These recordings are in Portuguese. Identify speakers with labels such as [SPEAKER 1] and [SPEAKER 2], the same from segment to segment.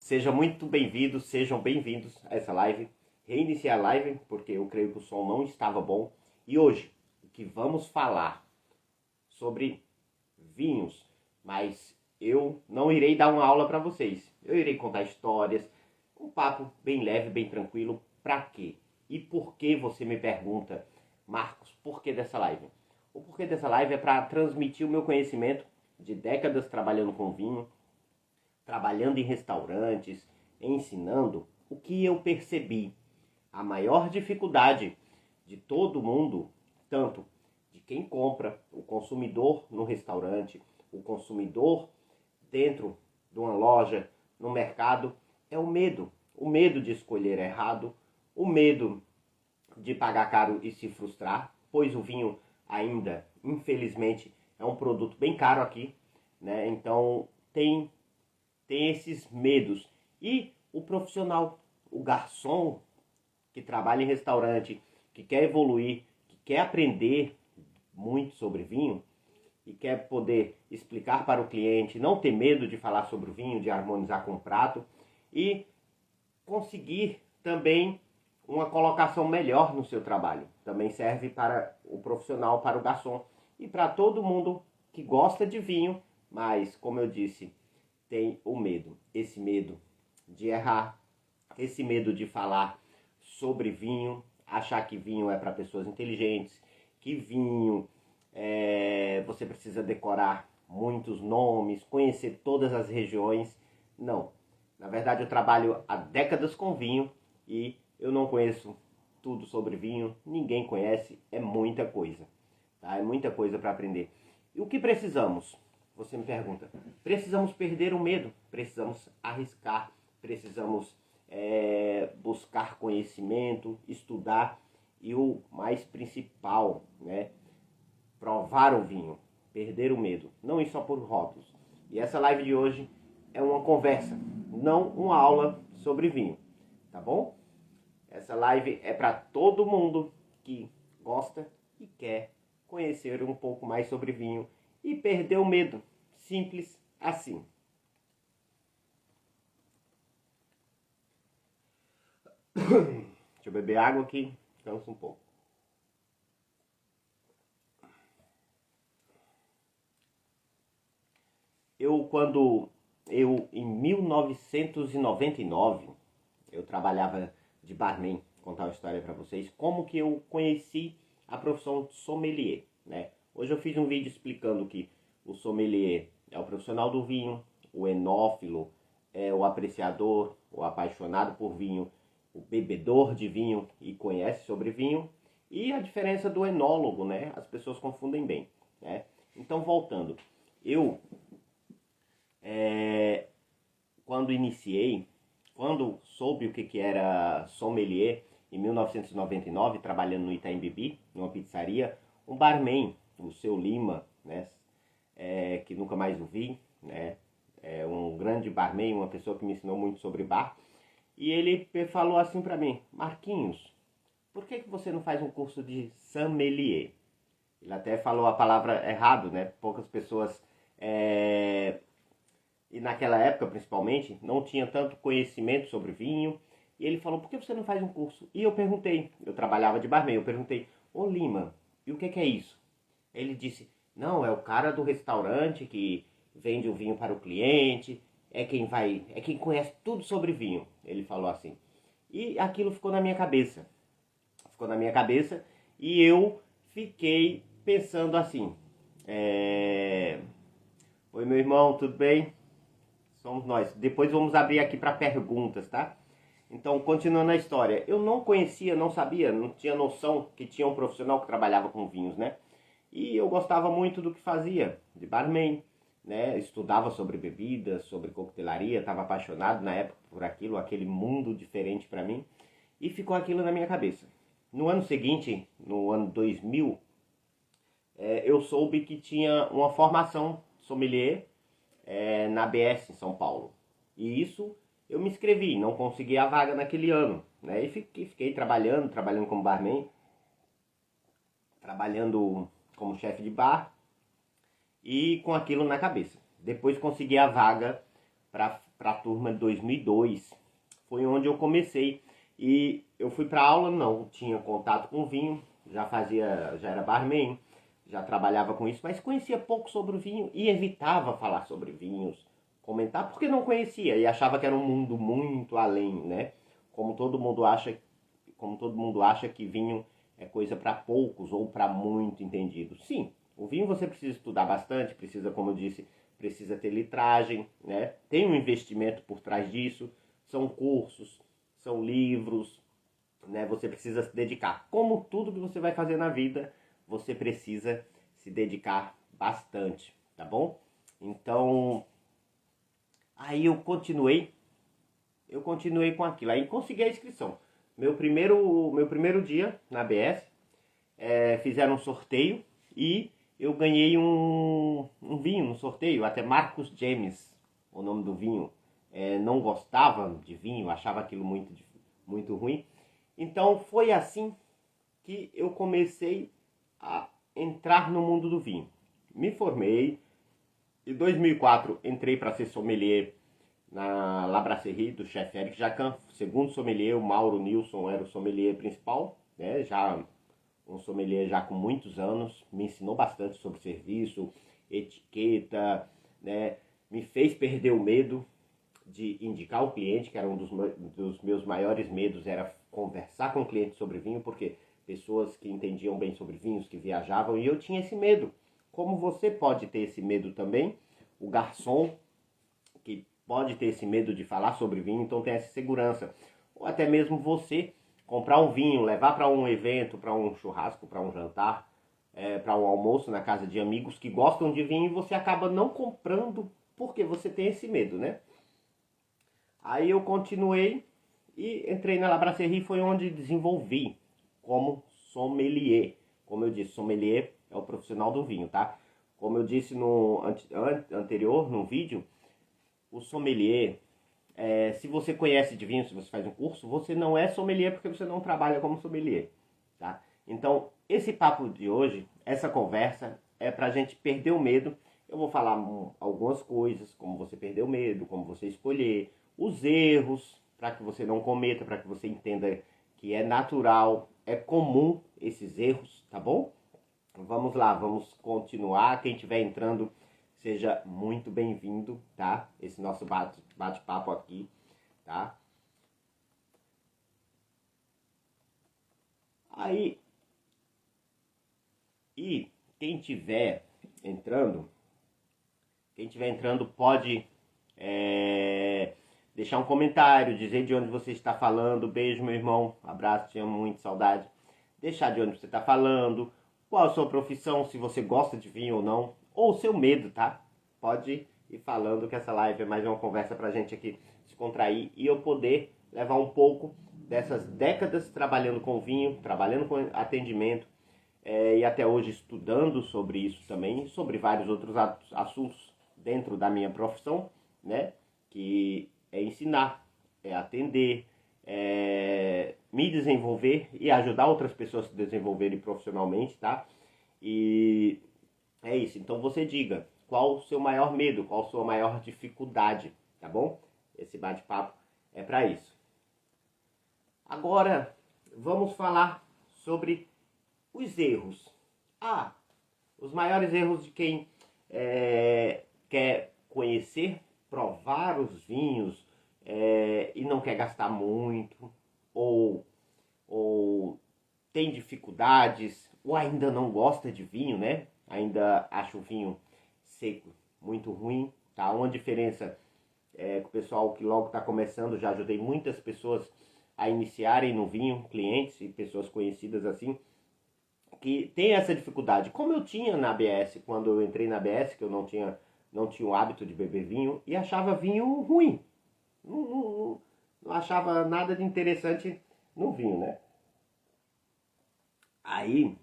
[SPEAKER 1] Sejam muito bem-vindos, sejam bem-vindos a essa live. Reiniciei a live porque eu creio que o som não estava bom. E hoje, o que vamos falar sobre vinhos, mas eu não irei dar uma aula para vocês. Eu irei contar histórias, um papo bem leve, bem tranquilo. Para quê? E por que você me pergunta, Marcos, por que dessa live? O porquê dessa live é para transmitir o meu conhecimento de décadas trabalhando com vinho, trabalhando em restaurantes, ensinando o que eu percebi. A maior dificuldade de todo mundo, tanto de quem compra, o consumidor no restaurante, o consumidor dentro de uma loja, no mercado, é o medo. O medo de escolher errado, o medo de pagar caro e se frustrar, pois o vinho ainda, infelizmente, é um produto bem caro aqui, né? Então tem esses medos. E o profissional, o garçom que trabalha em restaurante, que quer evoluir, que quer aprender muito sobre vinho e quer poder explicar para o cliente, não ter medo de falar sobre o vinho, de harmonizar com o prato e conseguir também uma colocação melhor no seu trabalho. Também serve para o profissional, para o garçom e para todo mundo que gosta de vinho, mas, como eu disse, tem o medo. Esse medo de errar, esse medo de falar sobre vinho, achar que vinho é para pessoas inteligentes, que vinho você precisa decorar muitos nomes, conhecer todas as regiões. Não. Na verdade, eu trabalho há décadas com vinho e eu não conheço tudo sobre vinho, ninguém conhece, é muita coisa. Tá? É muita coisa para aprender. E o que precisamos? Você me pergunta. Precisamos perder o medo, precisamos arriscar, precisamos buscar conhecimento, estudar e o mais principal, né, provar o vinho, perder o medo, não ir só por rótulos. E essa live de hoje é uma conversa, não uma aula sobre vinho, tá bom? Essa live é para todo mundo que gosta e quer conhecer um pouco mais sobre vinho e perder o medo. Simples assim. Deixa eu beber água aqui, cansa um pouco. Em 1999, eu trabalhava de barman, vou contar uma história para vocês, como que eu conheci a profissão de sommelier, né? Hoje eu fiz um vídeo explicando que o sommelier é o profissional do vinho, o enófilo é o apreciador, o apaixonado por vinho, o bebedor de vinho e conhece sobre vinho, e a diferença do enólogo, né? As pessoas confundem bem, né? Então, voltando, eu quando iniciei, quando soube o que era sommelier, em 1999, trabalhando no Itaim Bibi, numa pizzaria, um barman, o seu Lima, né, que nunca mais o vi, né, é um grande barman, uma pessoa que me ensinou muito sobre bar, e ele falou assim para mim: Marquinhos, por que você não faz um curso de sommelier? Ele até falou a palavra errado, né? Poucas pessoas e naquela época principalmente, não tinha tanto conhecimento sobre vinho. E ele falou: por que você não faz um curso? E eu perguntei, eu trabalhava de barman, eu perguntei: ô Lima, e o que é isso? Ele disse: não, é o cara do restaurante que vende o vinho para o cliente, é quem conhece tudo sobre vinho. Ele falou assim. E aquilo ficou na minha cabeça. Ficou na minha cabeça e eu fiquei pensando assim: oi meu irmão, tudo bem? Somos nós. Depois vamos abrir aqui para perguntas, tá? Então, continuando a história. Eu não conhecia, não sabia, não tinha noção que tinha um profissional que trabalhava com vinhos, né? E eu gostava muito do que fazia, de barman, né? Estudava sobre bebidas, sobre coquetelaria, estava apaixonado na época por aquilo, aquele mundo diferente para mim. E ficou aquilo na minha cabeça. No ano seguinte, no ano 2000, eu soube que tinha uma formação sommelier na ABS em São Paulo. E isso eu me inscrevi, não consegui a vaga naquele ano, né? E fiquei trabalhando como barman, trabalhando como chefe de bar e com aquilo na cabeça. Depois consegui a vaga para para a turma de 2002. Foi onde eu comecei. E eu fui para aula, não tinha contato com vinho, já era barman, já trabalhava com isso, mas conhecia pouco sobre o vinho e evitava falar sobre vinhos, comentar, porque não conhecia e achava que era um mundo muito além, né? Como todo mundo acha, como todo mundo acha que vinho é coisa para poucos ou para muito entendidos. Sim, o vinho você precisa estudar bastante, precisa, como eu disse, precisa ter litragem, né? Tem um investimento por trás disso, são cursos, são livros, né? Você precisa se dedicar. Como tudo que você vai fazer na vida, você precisa se dedicar bastante, tá bom? Então, aí eu continuei com aquilo. Aí consegui a inscrição. Meu primeiro dia na ABS, fizeram um sorteio e eu ganhei um vinho no sorteio, até Marcos James, o nome do vinho. Não gostava de vinho, achava aquilo muito ruim. Então foi assim que eu comecei a entrar no mundo do vinho. Me formei, em 2004 entrei para ser sommelier na La Brasserie do chefe Eric Jacan, segundo sommelier, o Mauro Nilson era o sommelier principal, né? Já um sommelier já com muitos anos, me ensinou bastante sobre serviço, etiqueta, né? Me fez perder o medo de indicar o cliente, que era um dos meus maiores medos, era conversar com o cliente sobre vinho, porque pessoas que entendiam bem sobre vinhos, que viajavam, e eu tinha esse medo. Como você pode ter esse medo também, o garçom, que pode ter esse medo de falar sobre vinho, então tem essa segurança. Ou até mesmo você comprar um vinho, levar para um evento, para um churrasco, para um jantar, para um almoço na casa de amigos que gostam de vinho e você acaba não comprando porque você tem esse medo, né? Aí eu continuei e entrei na La Brasserie, foi onde desenvolvi como sommelier. Como eu disse, sommelier é o profissional do vinho, tá? Como eu disse no anterior, no vídeo, o sommelier, se você conhece de vinho, se você faz um curso, você não é sommelier porque você não trabalha como sommelier, tá? Então, esse papo de hoje, essa conversa, é pra gente perder o medo. Eu vou falar algumas coisas, como você perder o medo, como você escolher, os erros, para que você não cometa, para que você entenda que é natural, é comum esses erros, tá bom? Vamos lá, vamos continuar. Quem estiver entrando, seja muito bem-vindo, tá? Esse nosso bate-papo aqui, tá? Aí, e entrando, quem estiver entrando pode deixar um comentário, dizer de onde você está falando. Beijo, meu irmão. Abraço, te amo muito, saudade. Deixar de onde você está falando, qual a sua profissão, se você gosta de vinho ou não, ou o seu medo, tá? Pode ir falando que essa live é mais uma conversa pra gente aqui descontrair e eu poder levar um pouco dessas décadas trabalhando com vinho, trabalhando com atendimento e até hoje estudando sobre isso também, sobre vários outros assuntos dentro da minha profissão, né? Que é ensinar, é atender, me desenvolver e ajudar outras pessoas a se desenvolverem profissionalmente, tá? E é isso. Então você diga qual o seu maior medo, qual a sua maior dificuldade, tá bom? Esse bate-papo é para isso. Agora vamos falar sobre os erros. Os maiores erros de quem quer conhecer, provar os vinhos e não quer gastar muito, ou tem dificuldades, ou ainda não gosta de vinho, né? Ainda acha o vinho seco muito ruim, tá? Uma diferença com o pessoal que logo está começando, já ajudei muitas pessoas a iniciarem no vinho, clientes e pessoas conhecidas assim, que tem essa dificuldade. Como eu tinha na ABS, quando eu entrei na ABS, que eu não tinha o hábito de beber vinho e achava vinho ruim. Não achava nada de interessante no vinho, né? Aí,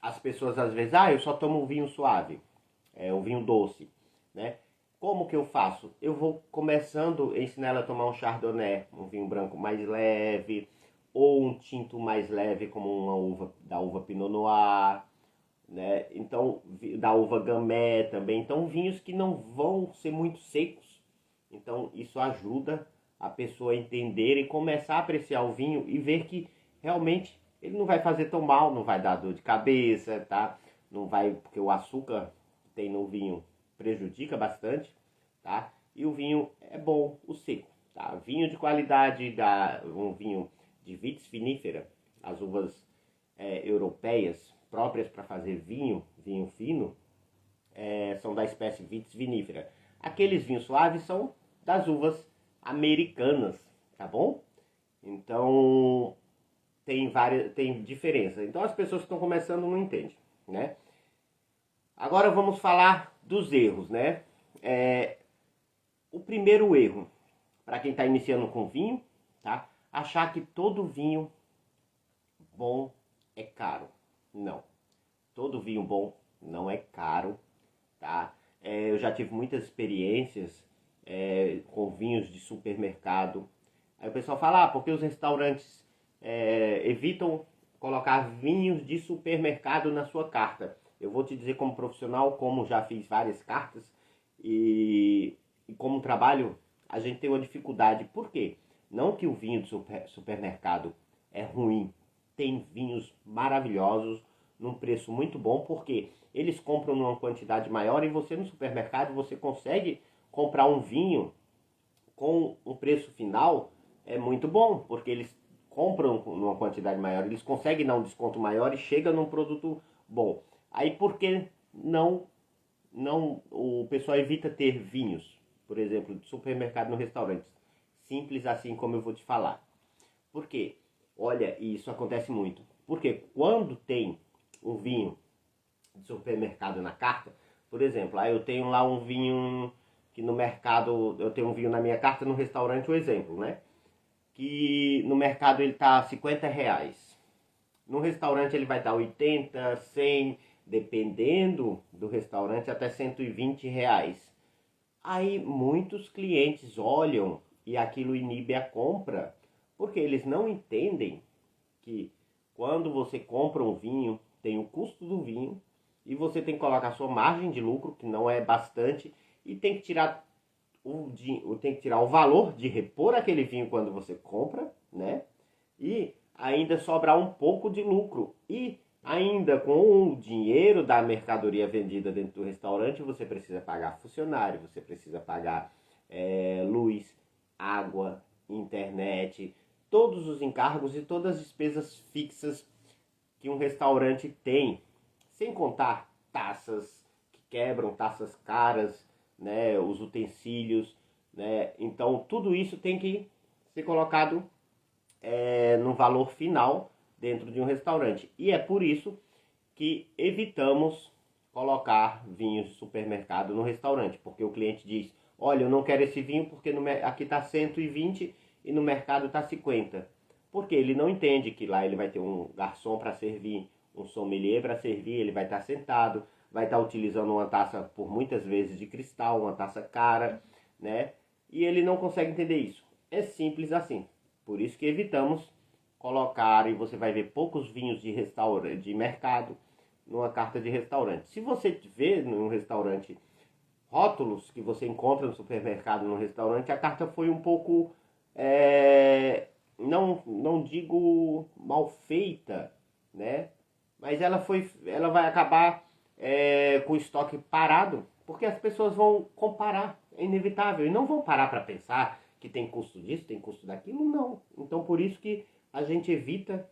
[SPEAKER 1] as pessoas às vezes, eu só tomo um vinho suave, um vinho doce, né? Como que eu faço? Eu vou começando a ensinar ela a tomar um chardonnay, um vinho branco mais leve, ou um tinto mais leve, como da uva Pinot Noir, né? Então, da uva Gamay também. Então, vinhos que não vão ser muito secos, Então isso ajuda a pessoa a entender e começar a apreciar o vinho e ver que realmente ele não vai fazer tão mal, não vai dar dor de cabeça, tá? Não vai, porque o açúcar que tem no vinho prejudica bastante, tá? E o vinho é bom, o seco, tá? Vinho de qualidade, um vinho de vitis vinífera, as uvas europeias próprias para fazer vinho fino, são da espécie vitis vinífera. Aqueles vinhos suaves são das uvas americanas, tá bom? Então tem diferença. Então as pessoas que estão começando não entendem, né? Agora vamos falar dos erros, né? O primeiro erro, para quem está iniciando com vinho, tá? Achar que todo vinho bom é caro. Não. Todo vinho bom não é caro, tá? Eu já tive muitas experiências com vinhos de supermercado. Aí o pessoal fala, porque os restaurantes evitam colocar vinhos de supermercado na sua carta. Eu vou te dizer como profissional, como já fiz várias cartas e como trabalho, a gente tem uma dificuldade. Por quê? Não que o vinho de supermercado é ruim. Tem vinhos maravilhosos, num preço muito bom, porque eles compram numa quantidade maior e você no supermercado você consegue comprar um vinho com um preço final muito bom, porque eles compram numa quantidade maior, eles conseguem dar um desconto maior e chega num produto bom. Aí por que não o pessoal evita ter vinhos, por exemplo, de supermercado no restaurante? Simples assim como eu vou te falar. Por quê? Olha, e isso acontece muito. Porque quando tem um vinho de supermercado na carta, por exemplo, eu tenho lá um vinho que no mercado, eu tenho um vinho na minha carta no restaurante, um exemplo, né? Que no mercado ele tá R$ 50. No restaurante ele vai estar 80, 100, dependendo do restaurante, até R$ 120. Aí muitos clientes olham e aquilo inibe a compra, porque eles não entendem que quando você compra um vinho, tem o custo do vinho e você tem que colocar a sua margem de lucro, que não é bastante, e tem que tirar o valor de repor aquele vinho quando você compra, né? E ainda sobrar um pouco de lucro. E ainda com o dinheiro da mercadoria vendida dentro do restaurante, você precisa pagar funcionário, você precisa pagar luz, água, internet, todos os encargos e todas as despesas fixas que um restaurante tem, sem contar taças que quebram, taças caras, né, os utensílios, né? Então tudo isso tem que ser colocado no valor final dentro de um restaurante. E é por isso que evitamos colocar vinhos de supermercado no restaurante, porque o cliente diz, olha, eu não quero esse vinho porque aqui está 120 e no mercado está 50. Porque ele não entende que lá ele vai ter um garçom para servir, um sommelier para servir, ele vai estar sentado, vai estar utilizando uma taça por muitas vezes de cristal, uma taça cara, né? E ele não consegue entender isso. É simples assim. Por isso que evitamos colocar, e você vai ver poucos vinhos de restaurante, de mercado, numa carta de restaurante. Se você vê num restaurante rótulos que você encontra no supermercado, no restaurante, a carta foi um pouco, não digo mal feita, né? Mas ela vai acabar com o estoque parado, porque as pessoas vão comparar, é inevitável, e não vão parar para pensar que tem custo disso, tem custo daquilo, não. Então por isso que a gente evita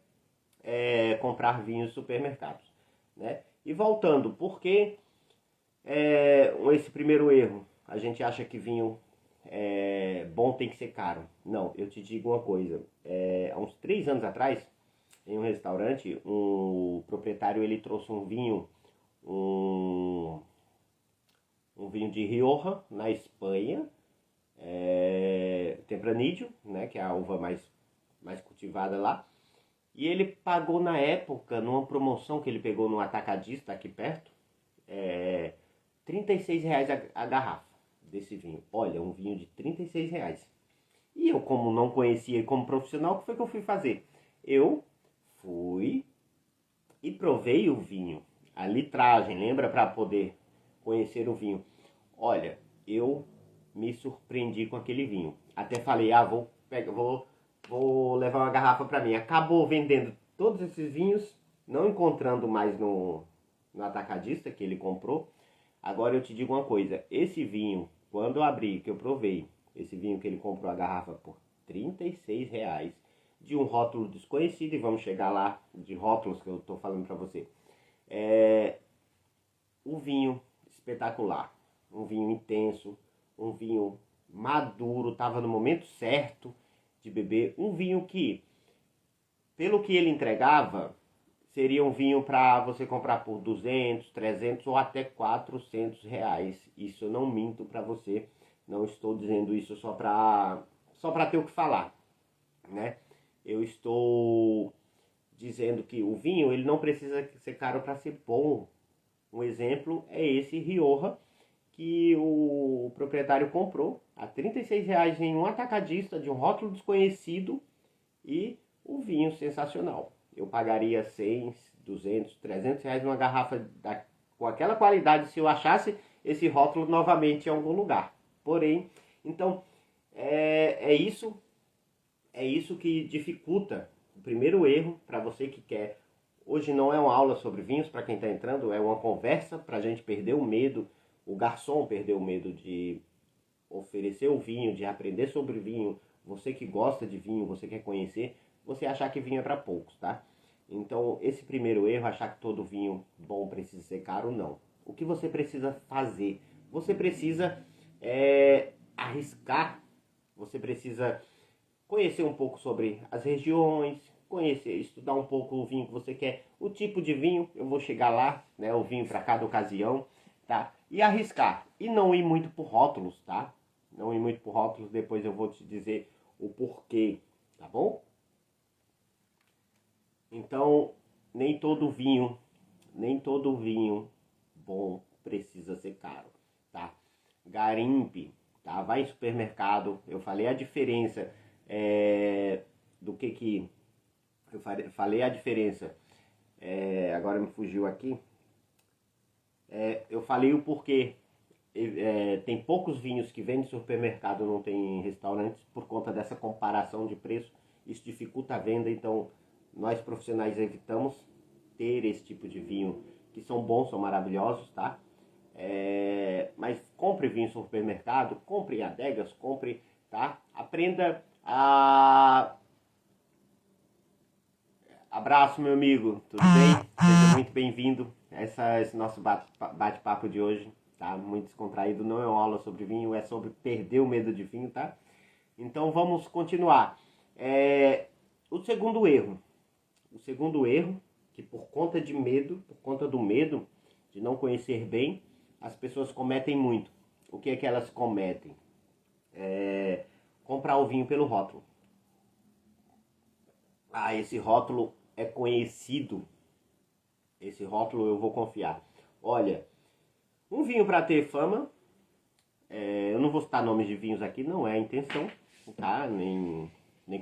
[SPEAKER 1] comprar vinhos em supermercados, né? E voltando, porque esse primeiro erro, a gente acha que vinho bom tem que ser caro. Não, eu te digo uma coisa. Há uns 3 anos atrás, em um restaurante, um proprietário ele trouxe um vinho de Rioja, na Espanha, Tempranillo, né, que é a uva mais cultivada lá. E ele pagou na época, numa promoção que ele pegou no atacadista aqui perto, R$ 36 a garrafa desse vinho. Olha, um vinho de R$ 36. E eu, como não conhecia como profissional, o que foi que eu fui fazer? Eu fui e provei o vinho, a litragem, lembra? Para poder conhecer o vinho. Olha, eu me surpreendi com aquele vinho. Até falei, vou levar uma garrafa para mim. Acabou vendendo todos esses vinhos, não encontrando mais no atacadista que ele comprou. Agora eu te digo uma coisa, esse vinho, quando eu abri, que eu provei, esse vinho que ele comprou a garrafa por R$ 36, de um rótulo desconhecido, e vamos chegar lá de rótulos que eu estou falando para você. Um vinho espetacular, um vinho intenso, um vinho maduro, estava no momento certo de beber, um vinho que, pelo que ele entregava, seria um vinho para você comprar por 200, 300 ou até R$ 400. Isso eu não minto para você, não estou dizendo isso só para ter o que falar, né? Eu estou dizendo que o vinho ele não precisa ser caro para ser bom. Um exemplo é esse Rioja que o proprietário comprou a R$ 36 em um atacadista de um rótulo desconhecido, e o vinho sensacional. Eu pagaria 100, 200, R$ 300 numa garrafa com aquela qualidade se eu achasse esse rótulo novamente em algum lugar. Porém, então, é isso que dificulta. O primeiro erro para você que quer. Hoje não é uma aula sobre vinhos para quem está entrando, é uma conversa para a gente perder o medo. O garçom perdeu o medo de oferecer o vinho, de aprender sobre vinho. Você que gosta de vinho, você quer conhecer, você achar que vinho é para poucos, tá? Então, esse primeiro erro, achar que todo vinho bom precisa ser caro, não. O que você precisa fazer? Você precisa arriscar, você precisa conhecer um pouco sobre as regiões, estudar um pouco o vinho que você quer, o tipo de vinho, eu vou chegar lá, né, o vinho para cada ocasião, tá? E arriscar, e não ir muito por rótulos, tá? Não ir muito por rótulos, depois eu vou te dizer o porquê, tá bom? Então, nem todo vinho bom precisa ser caro, tá? Garimpe, tá? Vai em supermercado, eu falei a diferença do que eu falei a diferença, agora me fugiu aqui, eu falei o porquê. Tem poucos vinhos que vêm de supermercado, não tem em restaurantes, por conta dessa comparação de preço. Isso dificulta a venda, então nós profissionais evitamos ter esse tipo de vinho, que são bons, são maravilhosos, tá? Mas compre vinho em supermercado, compre em adegas, compre, tá? Aprenda a... Abraço, meu amigo, tudo bem? Seja muito bem-vindo a esse nosso bate-papo de hoje, tá? Muito descontraído, não é uma aula sobre vinho, é sobre perder o medo de vinho, tá? Então vamos continuar. O segundo erro, que por conta do medo de não conhecer bem, as pessoas cometem muito. O que é que elas cometem? Comprar o vinho pelo rótulo. Esse rótulo é conhecido, esse rótulo eu vou confiar. Olha, um vinho para ter fama, eu não vou citar nomes de vinhos aqui, não é a intenção, tá? Nem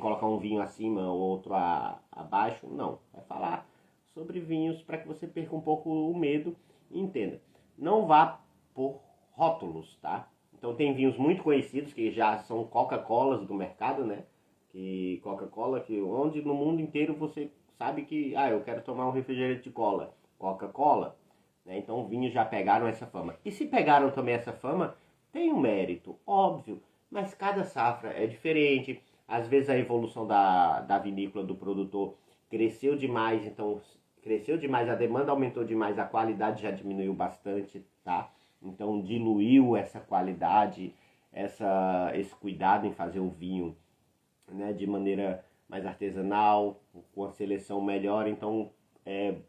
[SPEAKER 1] colocar um vinho acima, outro abaixo, não. É falar sobre vinhos para que você perca um pouco o medo e entenda. Não vá por rótulos, tá? Então tem vinhos muito conhecidos que já são Coca-Colas do mercado, né? Que Coca-Cola, onde no mundo inteiro você sabe que, eu quero tomar um refrigerante de cola, Coca-Cola, né? Então vinhos já pegaram essa fama. E se pegaram também essa fama, tem um mérito, óbvio, mas cada safra é diferente. Às vezes a evolução da vinícola, do produtor, cresceu demais, então cresceu demais, a demanda aumentou demais, a qualidade já diminuiu bastante, tá? Então diluiu essa qualidade, esse cuidado em fazer o vinho, né, de maneira mais artesanal, com a seleção melhor. Então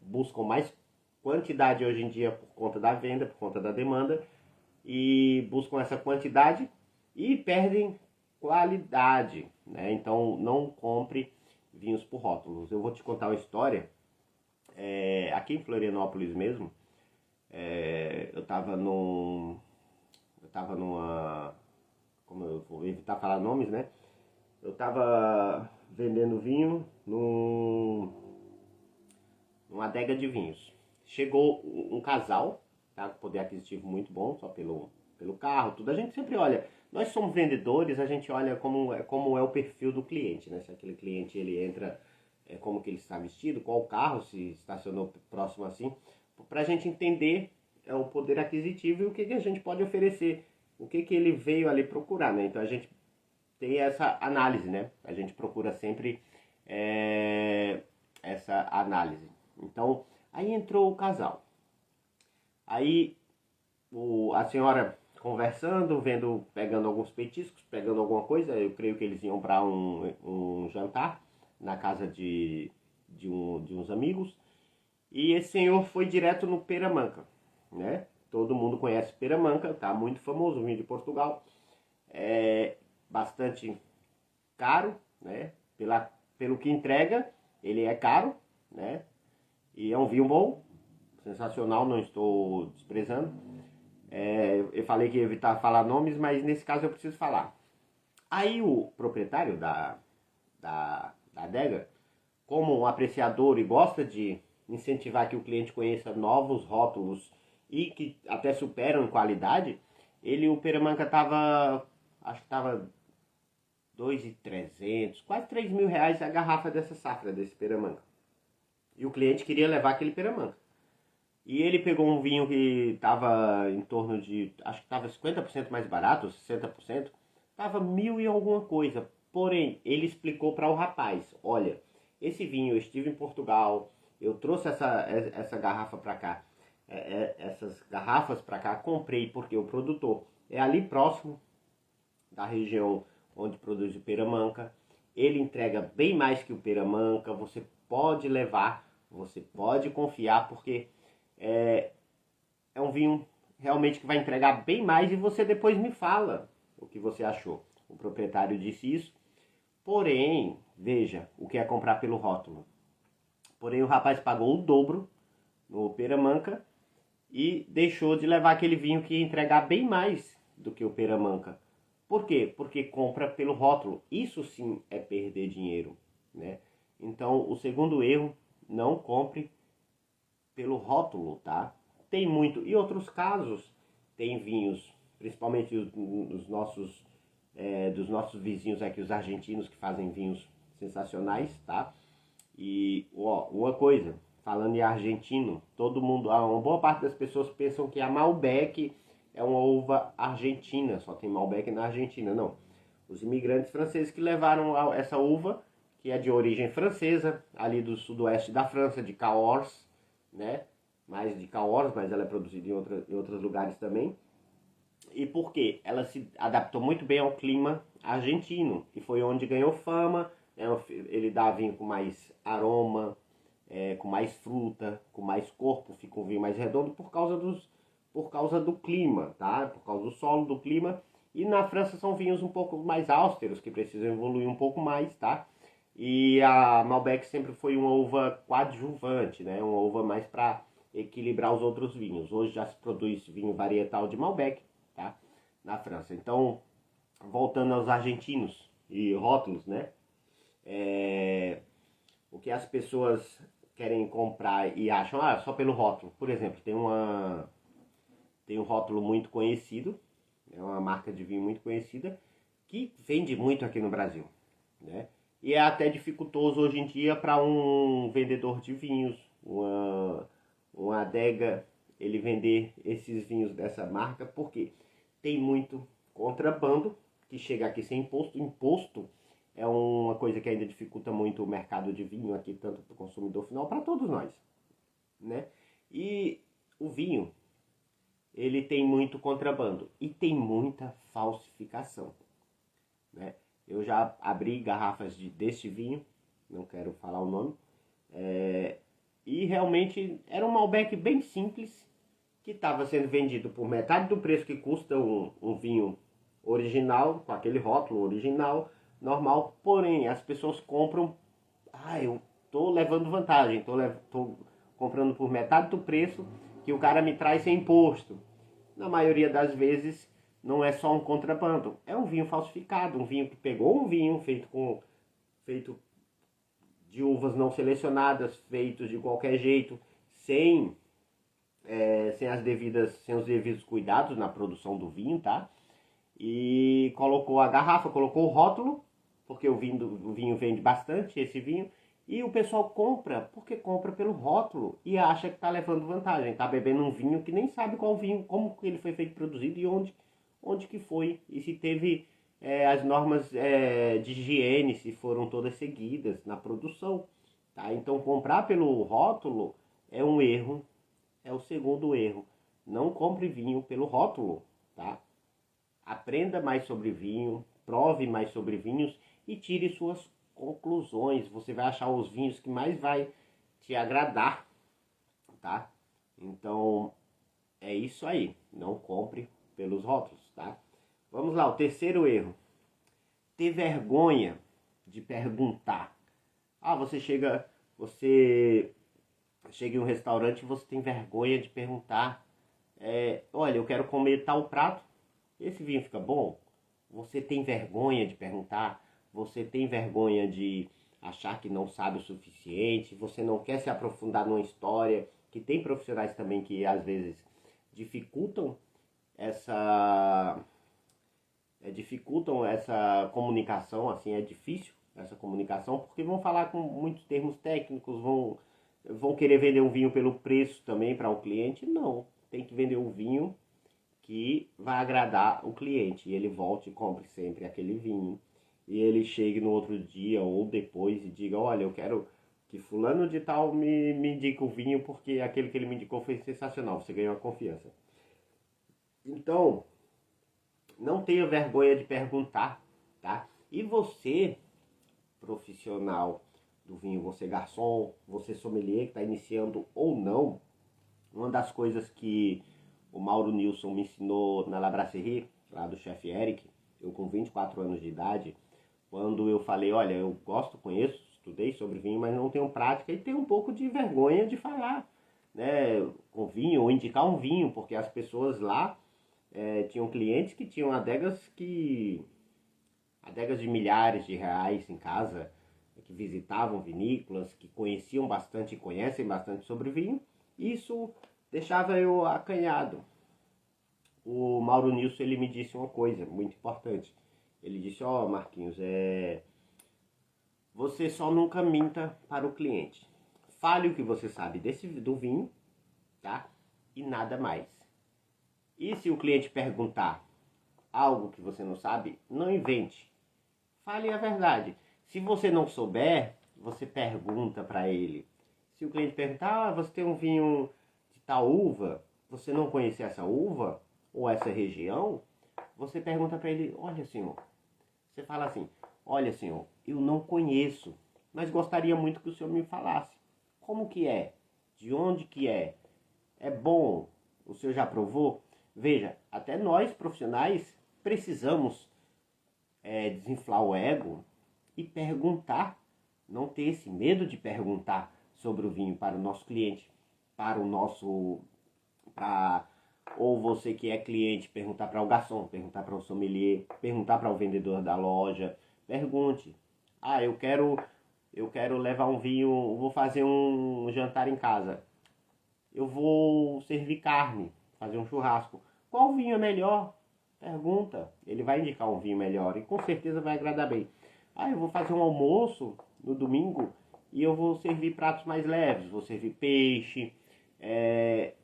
[SPEAKER 1] buscam mais quantidade hoje em dia por conta da venda, por conta da demanda, e buscam essa quantidade e perdem qualidade, né? Então não compre vinhos por rótulos. Eu vou te contar uma história. Aqui em Florianópolis mesmo, eu estava numa, como eu vou evitar falar nomes, né? Eu estava vendendo vinho numa adega de vinhos. Chegou um casal, tá, com poder aquisitivo muito bom, só pelo carro, tudo. A gente sempre olha, nós somos vendedores, a gente olha como é o perfil do cliente, né? Se aquele cliente ele entra, como que ele está vestido, qual carro, se estacionou próximo assim, para a gente entender o poder aquisitivo e o que a gente pode oferecer, o que ele veio ali procurar, né? Então a gente tem essa análise, né? A gente procura sempre essa análise. Então, aí entrou o casal. Aí a senhora conversando, vendo, pegando alguns petiscos, pegando alguma coisa, eu creio que eles iam para um jantar na casa de uns amigos. E esse senhor foi direto no Peramanca, né? Todo mundo conhece Peramanca, tá muito famoso, vinho de Portugal. É bastante caro, né? Pelo que entrega, ele é caro, né? E é um vinho bom, sensacional, não estou desprezando. Eu falei que ia evitar falar nomes, mas nesse caso eu preciso falar. Aí o proprietário da adega, como um apreciador e gosta de incentivar que o cliente conheça novos rótulos e que até superam em qualidade, o Peramanca estava, acho que estava 2.300, quase 3 mil reais a garrafa dessa safra, desse Peramanca. E o cliente queria levar aquele Peramanca. E ele pegou um vinho que estava em torno de, acho que estava 50% mais barato, 60%, estava mil e alguma coisa. Porém, ele explicou para o rapaz, olha, esse vinho, eu estive em Portugal, eu trouxe essa garrafa para cá, essas garrafas para cá, comprei porque o produtor é ali próximo da região onde produz o Peramanca. Ele entrega bem mais que o Peramanca, você pode levar, você pode confiar, porque é um vinho realmente que vai entregar bem mais e você depois me fala o que você achou. O proprietário disse isso. Porém, veja o que é comprar pelo rótulo. Porém, o rapaz pagou o dobro no Peramanca e deixou de levar aquele vinho que ia entregar bem mais do que o Peramanca. Por quê? Porque compra pelo rótulo. Isso sim é perder dinheiro, né? Então, o segundo erro, não compre pelo rótulo, tá? Tem muito. E outros casos, tem vinhos, principalmente dos nossos vizinhos aqui, os argentinos, que fazem vinhos sensacionais, tá? E, ó, uma coisa, falando em argentino, todo mundo, uma boa parte das pessoas pensam que a Malbec é uma uva argentina, só tem Malbec na Argentina. Não. Os imigrantes franceses que levaram essa uva, que é de origem francesa, ali do sudoeste da França, de Cahors, né? Mais de Cahors, mas ela é produzida em outros lugares também. E por quê? Ela se adaptou muito bem ao clima argentino, e foi onde ganhou fama. Ele dá vinho com mais aroma, com mais fruta, com mais corpo, fica um vinho mais redondo por causa do clima, tá? Por causa do solo, do clima. E na França são vinhos um pouco mais austeros, que precisam evoluir um pouco mais, tá? E a Malbec sempre foi uma uva coadjuvante, né? Uma uva mais para equilibrar os outros vinhos. Hoje já se produz vinho varietal de Malbec, tá? Na França. Então, voltando aos argentinos e rótulos, né? O que as pessoas querem comprar e acham, só pelo rótulo. Por exemplo, tem um rótulo muito conhecido, é uma marca de vinho muito conhecida, que vende muito aqui no Brasil, né? E é até dificultoso hoje em dia para um vendedor de vinhos, uma adega, ele vender esses vinhos dessa marca, porque tem muito contrabando que chega aqui sem imposto. Imposto é uma coisa que ainda dificulta muito o mercado de vinho aqui, tanto para o consumidor final, para todos nós, né? E o vinho, ele tem muito contrabando e tem muita falsificação, né? Eu já abri garrafas deste vinho, não quero falar o nome, e realmente era um Malbec bem simples, que estava sendo vendido por metade do preço que custa um vinho original, com aquele rótulo original, normal. Porém, as pessoas compram, eu tô levando vantagem, tô comprando por metade do preço que o cara me traz sem imposto. Na maioria das vezes não é só um contrabando, é um vinho falsificado, um vinho que pegou um vinho feito de uvas não selecionadas, feitos de qualquer jeito, sem os devidos cuidados na produção do vinho, tá? e colocou a garrafa, colocou o rótulo, porque o vinho vende bastante, esse vinho, e o pessoal compra, porque compra pelo rótulo e acha que está levando vantagem, está bebendo um vinho que nem sabe qual vinho, como ele foi feito, produzido e onde que foi, e se teve as normas de higiene, se foram todas seguidas na produção. Tá? Então comprar pelo rótulo é um erro, é o segundo erro. Não compre vinho pelo rótulo, tá? Aprenda mais sobre vinho, prove mais sobre vinhos e tire suas conclusões. Você vai achar os vinhos que mais vai te agradar, tá? Então, é isso aí. Não compre pelos rótulos, tá? Vamos lá, o terceiro erro. Ter vergonha de perguntar. Você chega em um restaurante e você tem vergonha de perguntar, olha, eu quero comer tal prato, esse vinho fica bom? Você tem vergonha de perguntar? Você tem vergonha de achar que não sabe o suficiente? Você não quer se aprofundar numa história? Que tem profissionais também que às vezes dificultam essa essa comunicação, assim, é difícil essa comunicação, porque vão falar com muitos termos técnicos, vão querer vender um vinho pelo preço também para o cliente. Não, tem que vender um vinho que vai agradar o cliente e ele volte e compre sempre aquele vinho. E ele chegue no outro dia ou depois e diga, olha, eu quero que fulano de tal me indique o vinho porque aquele que ele me indicou foi sensacional, você ganhou a confiança. Então, não tenha vergonha de perguntar, tá? E você, profissional do vinho, você garçom, você sommelier que está iniciando ou não, uma das coisas que o Mauro Nilson me ensinou na La Brasserie, lá do chefe Eric, eu com 24 anos de idade, quando eu falei, olha, eu gosto, conheço, estudei sobre vinho, mas não tenho prática e tenho um pouco de vergonha de falar, né, com vinho ou indicar um vinho, porque as pessoas lá tinham clientes que tinham adegas de milhares de reais em casa, que visitavam vinícolas, que conheciam bastante e conhecem bastante sobre vinho. Isso deixava eu acanhado. O Mauro Nilson ele me disse uma coisa muito importante. Ele disse, Marquinhos, você só nunca minta para o cliente. Fale o que você sabe do vinho, tá? E nada mais. E se o cliente perguntar algo que você não sabe, não invente. Fale a verdade. Se você não souber, você pergunta para ele. Se o cliente perguntar, você tem um vinho de tal uva, você não conhece essa uva ou essa região, você pergunta para ele, olha senhor, você fala assim, olha senhor, eu não conheço, mas gostaria muito que o senhor me falasse. Como que é? De onde que é? É bom? O senhor já provou? Veja, até nós profissionais precisamos desinflar o ego e perguntar, não ter esse medo de perguntar sobre o vinho para o nosso cliente, para o nosso, para ou você que é cliente, perguntar para o garçom, perguntar para o sommelier, perguntar para o vendedor da loja, pergunte. Eu quero levar um vinho, vou fazer um jantar em casa. Eu vou servir carne, fazer um churrasco. Qual vinho é melhor? Pergunta. Ele vai indicar um vinho melhor e com certeza vai agradar bem. Eu vou fazer um almoço no domingo e eu vou servir pratos mais leves. Vou servir peixe.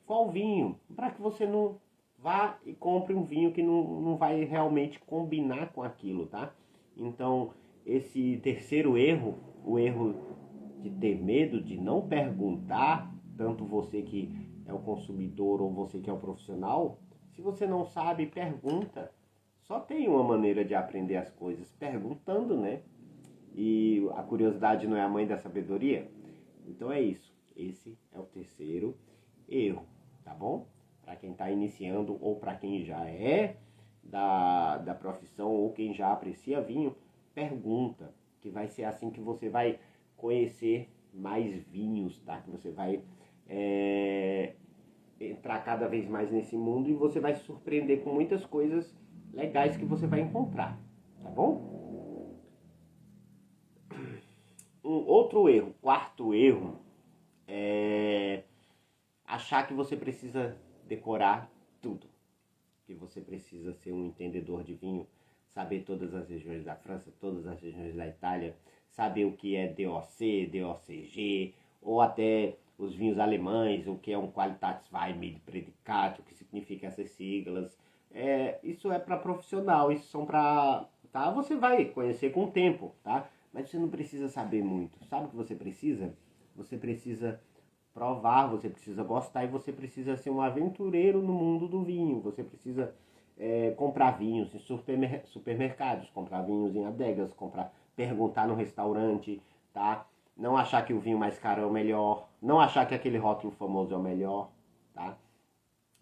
[SPEAKER 1] Qual vinho? Para que você não vá e compre um vinho que não vai realmente combinar com aquilo, tá? Então, esse terceiro erro, o erro de ter medo de não perguntar, tanto você que é o consumidor ou você que é o profissional, se você não sabe, pergunta. Só tem uma maneira de aprender as coisas, perguntando, né? E a curiosidade não é a mãe da sabedoria? Então é isso. Esse é o terceiro erro, tá bom? Para quem está iniciando ou para quem já é da profissão ou quem já aprecia vinho, pergunta, que vai ser assim que você vai conhecer mais vinhos, tá? Que você vai entrar cada vez mais nesse mundo e você vai se surpreender com muitas coisas legais que você vai encontrar, tá bom? Um outro erro, quarto erro, é achar que você precisa decorar tudo. que você precisa ser um entendedor de vinho, saber todas as regiões da França, todas as regiões da Itália, saber o que é DOC, DOCG, ou até os vinhos alemães, o que é um Qualitätswein mit Prädikat, o que significa essas siglas. Isso é para profissional, isso são para... Tá? Você vai conhecer com o tempo, tá? Mas você não precisa saber muito. Sabe o que você precisa? Você precisa provar, você precisa gostar e você precisa ser um aventureiro no mundo do vinho. Você precisa comprar vinhos em supermercados, comprar vinhos em adegas, perguntar no restaurante, tá? Não achar que o vinho mais caro é o melhor, não achar que aquele rótulo famoso é o melhor, tá?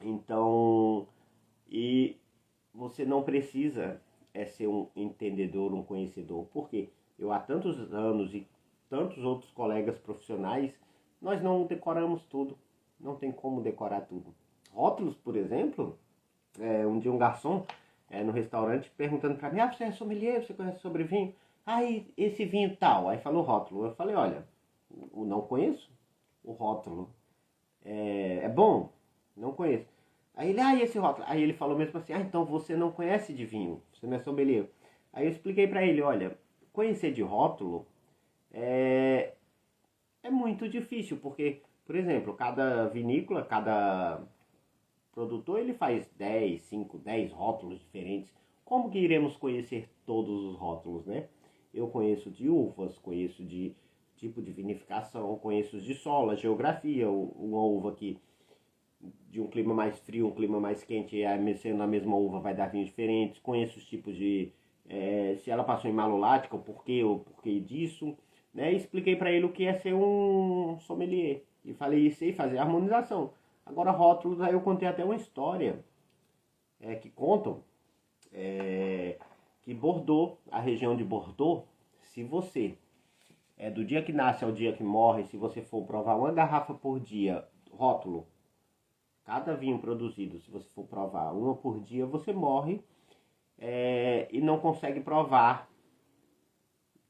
[SPEAKER 1] Então, e você não precisa ser um entendedor, um conhecedor, porque eu há tantos anos e tantos outros colegas profissionais, nós não decoramos tudo, não tem como decorar tudo. Rótulos, por exemplo, um dia um garçom no restaurante perguntando para mim, você é sommelier, você conhece sobre vinho? Esse vinho tal, aí falou rótulo. Eu falei, olha, eu não conheço o rótulo. É bom? Não conheço. Aí ele, e esse rótulo? Aí ele falou mesmo assim, então você não conhece de vinho, você não é sommelier. Aí eu expliquei para ele, olha, conhecer de rótulo é muito difícil, porque, por exemplo, cada vinícola, cada produtor, ele faz 10, 5, 10 rótulos diferentes. Como que iremos conhecer todos os rótulos, né? Eu conheço de uvas, conheço de tipo de vinificação, conheço de solo, a geografia, uma uva que de um clima mais frio, um clima mais quente, sendo a mesma uva vai dar vinhos diferentes, conheço os tipos de... se ela passou em malolática, o porquê disso, né? E expliquei para ele o que é ser um sommelier. E falei, sei fazer harmonização. Agora rótulos, aí eu contei até uma história que contam que Bordeaux, a região de Bordeaux, se você do dia que nasce ao dia que morre, se você for provar uma garrafa por dia, rótulo, cada vinho produzido, se você for provar uma por dia, você morre e não consegue provar,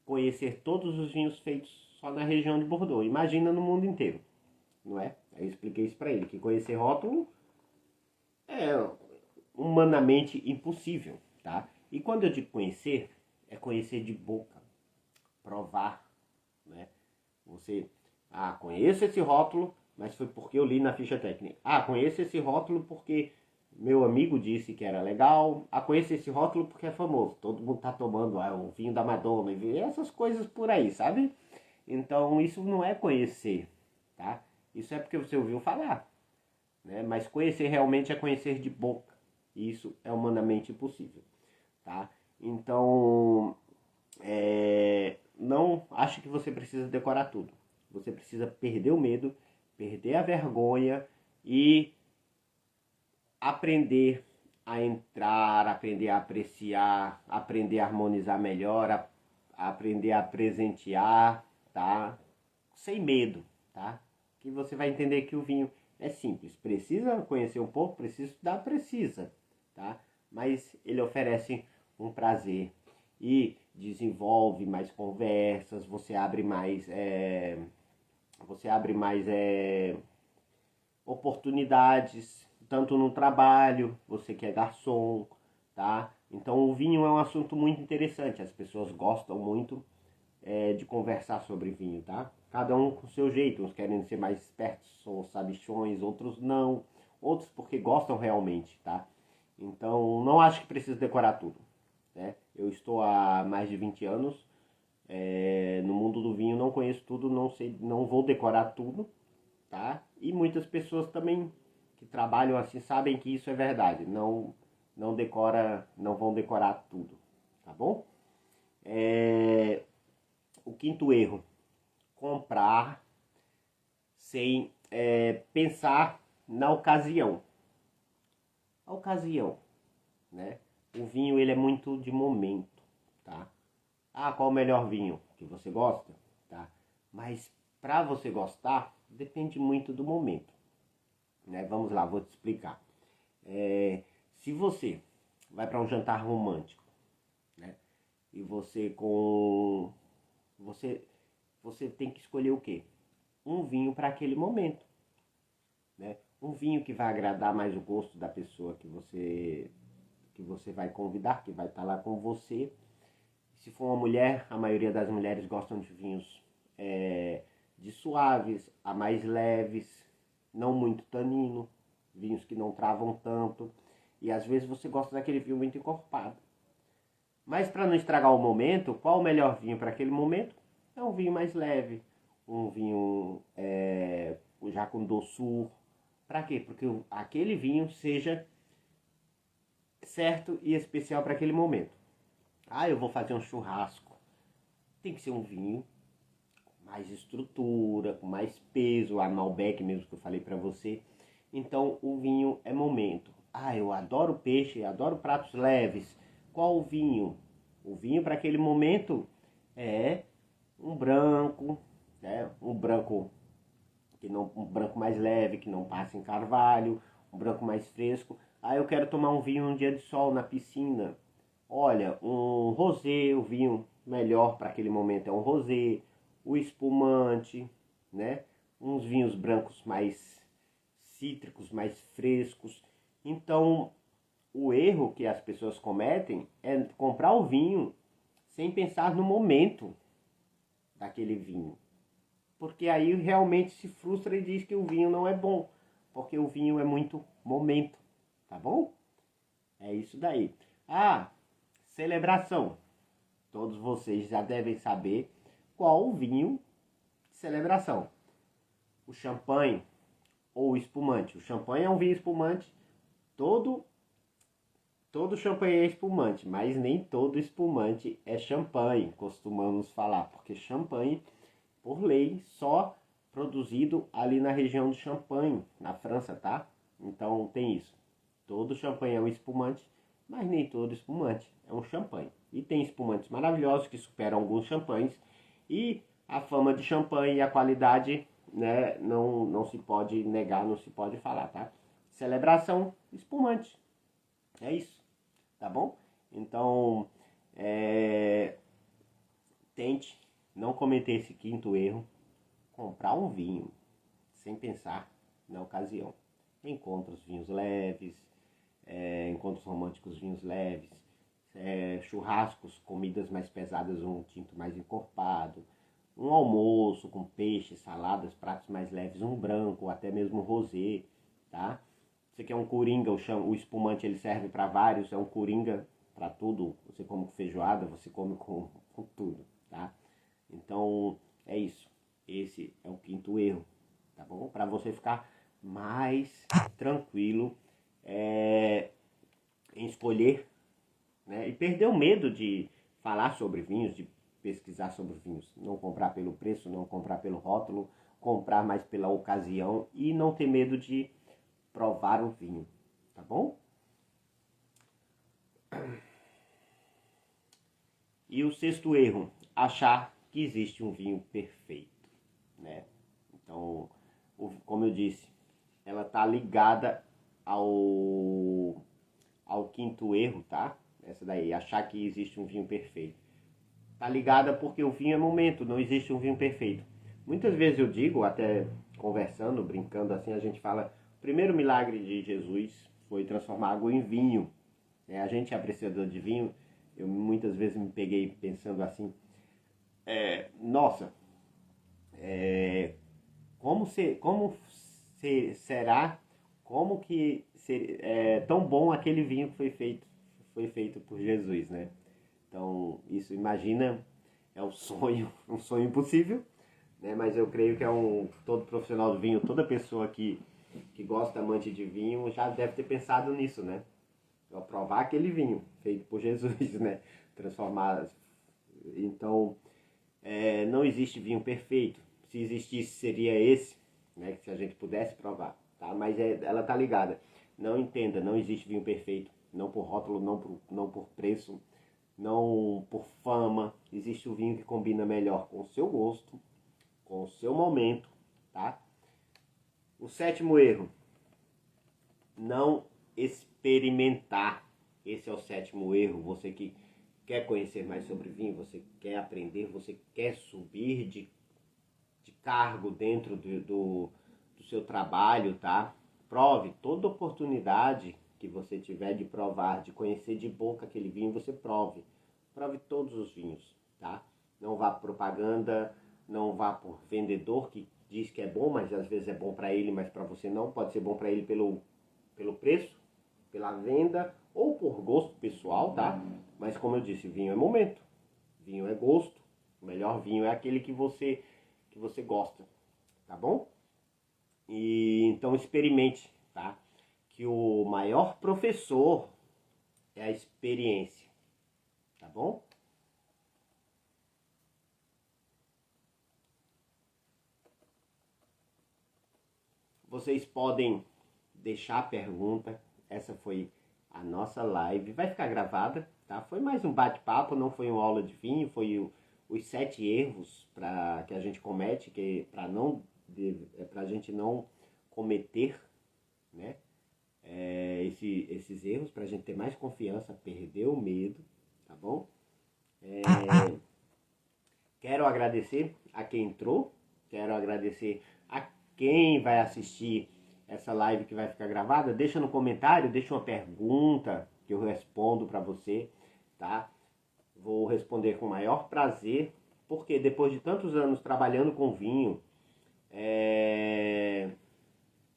[SPEAKER 1] conhecer todos os vinhos feitos só na região de Bordeaux. Imagina no mundo inteiro, não é? Aí eu expliquei isso para ele, que conhecer rótulo é humanamente impossível, tá? E quando eu digo conhecer, é conhecer de boca, provar, né? Você, conheço esse rótulo, mas foi porque eu li na ficha técnica. Conheço esse rótulo porque meu amigo disse que era legal. Conheço esse rótulo porque é famoso. Todo mundo tá tomando o vinho da Madonna e essas coisas por aí, sabe? Então isso não é conhecer, tá? Isso é porque você ouviu falar, né? Mas conhecer realmente é conhecer de boca. Isso é humanamente impossível, tá? Então, não acho que você precisa decorar tudo. Você precisa perder o medo, perder a vergonha e aprender a entrar, aprender a apreciar, aprender a harmonizar melhor, aprender a presentear, tá? Sem medo, tá? Que você vai entender que o vinho é simples. Precisa conhecer um pouco, precisa estudar, precisa, tá? Mas ele oferece um prazer e desenvolve mais conversas, você abre mais oportunidades, tanto no trabalho, você que é garçom, tá? Então o vinho é um assunto muito interessante, as pessoas gostam muito de conversar sobre vinho, tá? Cada um com o seu jeito, uns querem ser mais espertos, são sabichões, outros não, outros porque gostam realmente, tá? Então não acho que precisa decorar tudo, né? Eu estou há mais de 20 anos no mundo do vinho, não conheço tudo, não sei, não vou decorar tudo, tá? E muitas pessoas também que trabalham assim sabem que isso é verdade, não vão decorar tudo, tá bom? O quinto erro, comprar sem pensar na ocasião. A ocasião, né? O vinho ele é muito de momento, tá? Qual o melhor vinho que você gosta, tá? Mas para você gostar depende muito do momento, né? Vamos lá, vou te explicar. Se você vai para um jantar romântico, né? E você tem que escolher o quê? Um vinho para aquele momento, né? Um vinho que vai agradar mais o gosto da pessoa que você vai convidar, que vai estar lá com você. Se for uma mulher, a maioria das mulheres gostam de vinhos de suaves a mais leves, não muito tanino, vinhos que não travam tanto. E às vezes você gosta daquele vinho muito encorpado. Mas para não estragar o momento, qual o melhor vinho para aquele momento? É um vinho mais leve, um vinho já com doçura. Para quê? Porque aquele vinho seja certo e especial para aquele momento. Ah, eu vou fazer um churrasco. Tem que ser um vinho com mais estrutura, com mais peso, a Malbec mesmo que eu falei para você. Então o vinho é momento. Ah, eu adoro peixe, adoro pratos leves. Qual o vinho? O vinho para aquele momento é um branco, né? Um branco mais leve, que não passa em carvalho, um branco mais fresco. Ah, eu quero tomar um vinho num dia de sol na piscina. Olha, um rosé, o vinho melhor para aquele momento é um rosé, o espumante, né? Uns vinhos brancos mais cítricos, mais frescos. Então, o erro que as pessoas cometem é comprar o vinho sem pensar no momento daquele vinho. Porque aí realmente se frustra e diz que o vinho não é bom, porque o vinho é muito momento, tá bom? É isso daí. Ah, celebração. Todos vocês já devem saber qual o vinho de celebração. O champanhe ou o espumante. O champanhe é um vinho espumante. Todo champanhe é espumante, mas nem todo espumante é champanhe, costumamos falar, porque champanhe, por lei, só produzido ali na região de Champagne, na França, tá? Então tem isso. Todo champanhe é um espumante, mas nem todo espumante é um champanhe. E tem espumantes maravilhosos que superam alguns champanhes. E a fama de champanhe e a qualidade, né, não se pode negar, não se pode falar, tá? Celebração, espumante. É isso, tá bom? Então, tente não cometer esse quinto erro, comprar um vinho sem pensar na ocasião. Encontros vinhos leves, encontros românticos vinhos leves, churrascos, comidas mais pesadas, um tinto mais encorpado, um almoço com peixe, saladas, pratos mais leves, um branco, ou até mesmo um rosé, tá? Você quer um coringa, o espumante ele serve para vários, é um coringa para tudo. Você come com feijoada, você come com tudo, tá? Então é isso. Esse é o quinto erro, tá bom? Para você ficar mais tranquilo em escolher, né? E perder o medo de falar sobre vinhos, de pesquisar sobre vinhos. Não comprar pelo preço, não comprar pelo rótulo, comprar mais pela ocasião e não ter medo de provar o vinho, tá bom? E o sexto erro, achar que existe um vinho perfeito, né? Então, como eu disse, ela tá ligada ao quinto erro, tá? Essa daí, achar que existe um vinho perfeito. Tá ligada porque o vinho é momento, não existe um vinho perfeito. Muitas vezes eu digo, até conversando, brincando assim, a gente fala, o primeiro milagre de Jesus foi transformar água em vinho. A gente é apreciador de vinho, eu muitas vezes me peguei pensando assim, nossa, será, como que é tão bom aquele vinho que foi feito por Jesus, né? Então, isso, imagina, é um sonho, um sonho impossível, né? Mas eu creio que todo profissional do vinho, toda pessoa que gosta, amante de vinho, já deve ter pensado nisso, né? Provar aquele vinho feito por Jesus, né? Transformar. Então, não existe vinho perfeito. Se existisse, seria esse, né? Que se a gente pudesse provar, tá? Mas ela tá ligada. Não entenda, não existe vinho perfeito. Não por rótulo, não por preço, não por fama. Existe o vinho que combina melhor com o seu gosto, com o seu momento, tá? O sétimo erro, não experimentar. Esse é o sétimo erro. Você que quer conhecer mais sobre vinho, você quer aprender, você quer subir de cargo dentro do seu trabalho, tá? Prove toda oportunidade que você tiver de provar, de conhecer de boca aquele vinho, você prove. Prove todos os vinhos, tá? Não vá por propaganda, não vá por vendedor que diz que é bom, mas às vezes é bom para ele, mas para você não. Pode ser bom para ele pelo preço, pela venda ou por gosto pessoal, tá? Mas como eu disse, vinho é momento, vinho é gosto. O melhor vinho é aquele que você gosta, tá bom? E então experimente, tá? Que o maior professor é a experiência, tá bom? Vocês podem deixar a pergunta. Essa foi a nossa live. Vai ficar gravada, tá? Foi mais um bate-papo, não foi uma aula de vinho, foi os 7 erros que a gente comete, que para a gente não cometer, né? Esses erros, para a gente ter mais confiança, perder o medo, tá bom? Quero agradecer a quem entrou, quero agradecer a quem vai assistir essa live que vai ficar gravada. Deixa no comentário, deixa uma pergunta que eu respondo para você, tá? Vou responder com o maior prazer, porque depois de tantos anos trabalhando com vinho,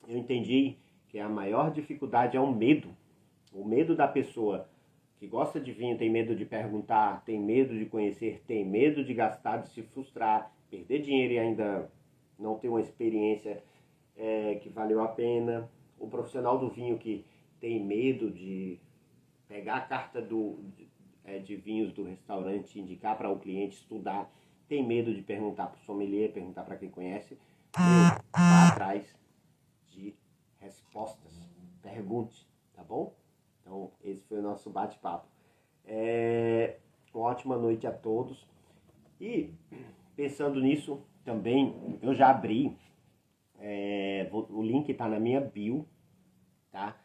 [SPEAKER 1] eu entendi que a maior dificuldade é o medo. O medo da pessoa que gosta de vinho, tem medo de perguntar, tem medo de conhecer, tem medo de gastar, de se frustrar, perder dinheiro e ainda não ter uma experiência que valeu a pena. O profissional do vinho que tem medo de pegar a carta de vinhos do restaurante, indicar para o cliente, estudar, tem medo de perguntar para o sommelier, perguntar para quem conhece. Vá atrás de respostas. Pergunte, tá bom? Então, esse foi o nosso bate-papo. Uma ótima noite a todos. E, pensando nisso, também, eu já abri, o link está na minha bio, tá?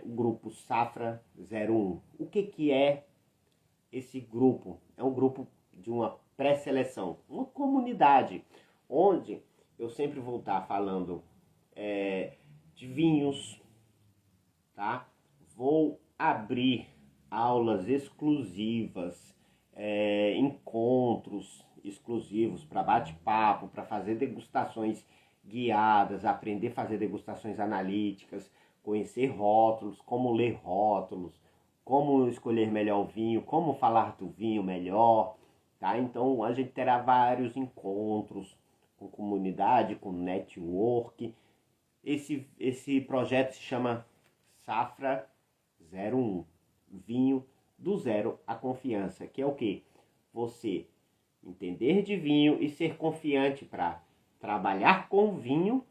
[SPEAKER 1] O grupo Safra 01. O que é esse grupo? É um grupo de uma pré-seleção, uma comunidade, onde eu sempre vou estar falando de vinhos, tá? Vou abrir aulas exclusivas, encontros exclusivos para bate-papo, para fazer degustações guiadas, aprender a fazer degustações analíticas, conhecer rótulos, como ler rótulos, como escolher melhor o vinho, como falar do vinho melhor, tá? Então a gente terá vários encontros com comunidade, com network. Esse projeto se chama Safra 01, vinho do zero à confiança, que é o que? Você entender de vinho e ser confiante para trabalhar com vinho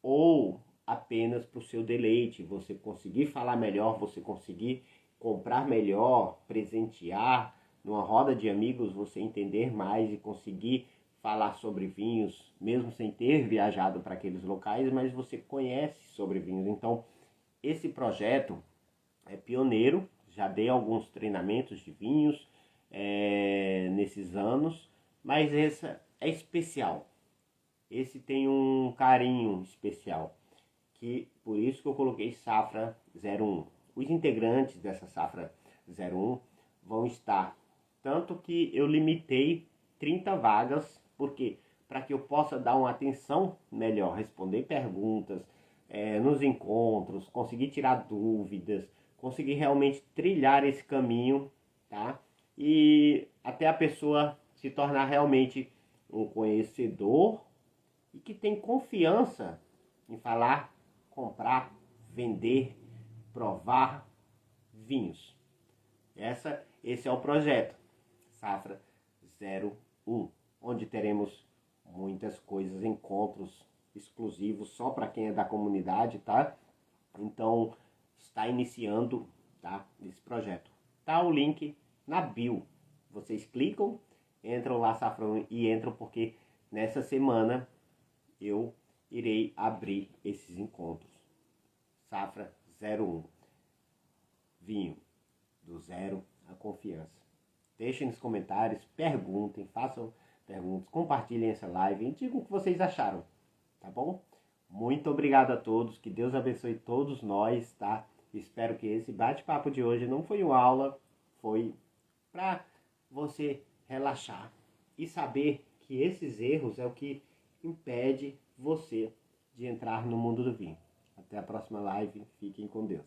[SPEAKER 1] ou apenas para o seu deleite, você conseguir falar melhor, você conseguir comprar melhor, presentear, numa roda de amigos você entender mais e conseguir falar sobre vinhos, mesmo sem ter viajado para aqueles locais, mas você conhece sobre vinhos. Então, esse projeto é pioneiro, já dei alguns treinamentos de vinhos nesses anos, mas esse é especial. Esse tem um carinho especial, que por isso que eu coloquei Safra 01. Os integrantes dessa Safra 01 vão estar, tanto que eu limitei 30 vagas, porque para que eu possa dar uma atenção melhor, responder perguntas nos encontros, conseguir tirar dúvidas, conseguir realmente trilhar esse caminho, tá? E até a pessoa se tornar realmente um conhecedor e que tem confiança em falar, comprar, vender, provar vinhos. Esse é o projeto Safra 01, onde teremos muitas coisas, encontros exclusivos só para quem é da comunidade, tá? Então, está iniciando, tá, esse projeto. Tá o link na bio. Vocês clicam, entram lá, Safra, e entram porque nessa semana eu irei abrir esses encontros. Safra 01. Vinho do zero à confiança. Deixem nos comentários, perguntem, façam perguntas, compartilhem essa live e digam o que vocês acharam, tá bom? Muito obrigado a todos, que Deus abençoe todos nós, tá? Espero que esse bate-papo de hoje não foi uma aula, foi para você relaxar e saber que esses erros é o que impede você de entrar no mundo do vinho. Até a próxima live, fiquem com Deus.